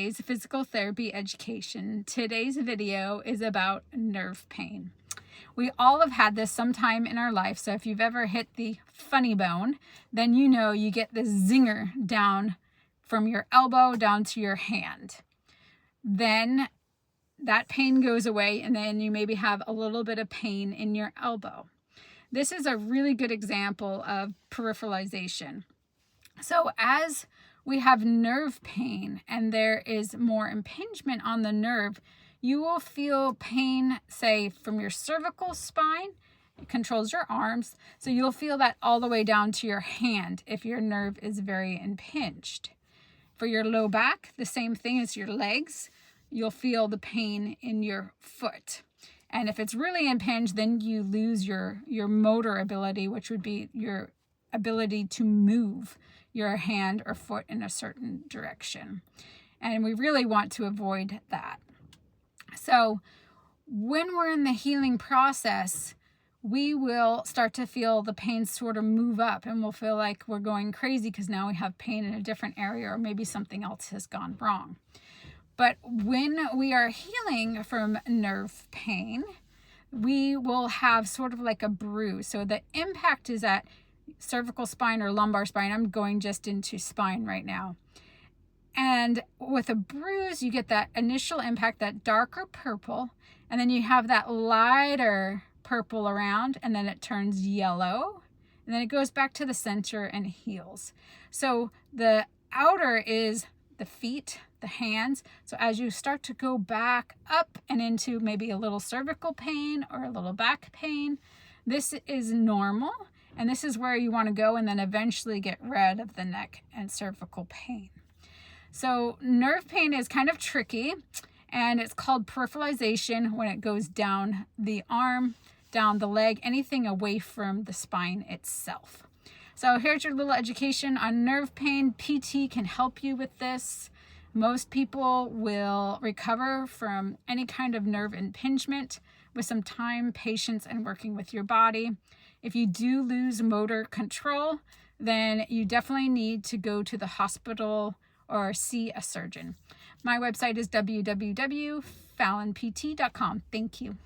Today's physical therapy education. Today's video is about nerve pain. We all have had this sometime in our life. So if you've ever hit the funny bone, then you know you get this zinger down from your elbow down to your hand. Then that pain goes away, and then you maybe have a little bit of pain in your elbow. This is a really good example of peripheralization. So as we have nerve pain and there is more impingement on the nerve, you will feel pain, say, from your cervical spine. It controls your arms. So you'll feel that all the way down to your hand if your nerve is very impinged. For your low back, the same thing as your legs. You'll feel the pain in your foot. And if it's really impinged, then you lose your motor ability, which would be your ability to move your hand or foot in a certain direction. And we really want to avoid that. So when we're in the healing process, we will start to feel the pain sort of move up, and we'll feel like we're going crazy because now we have pain in a different area, or maybe something else has gone wrong. But when we are healing from nerve pain, we will have sort of like a bruise. So the impact is at cervical spine or lumbar spine. I'm going just into spine right now. And with a bruise, you get that initial impact, that darker purple, and then you have that lighter purple around, and then it turns yellow, and then it goes back to the center and heals. So the outer is the feet, the hands. So as you start to go back up and into maybe a little cervical pain or a little back pain, this is normal. And this is where you want to go, and then eventually get rid of the neck and cervical pain. So nerve pain is kind of tricky, and it's called peripheralization when it goes down the arm, down the leg, anything away from the spine itself. So here's your little education on nerve pain. PT can help you with this. Most people will recover from any kind of nerve impingement with some time, patience, and working with your body. If you do lose motor control, then you definitely need to go to the hospital or see a surgeon. My website is www.fallonpt.com. Thank you.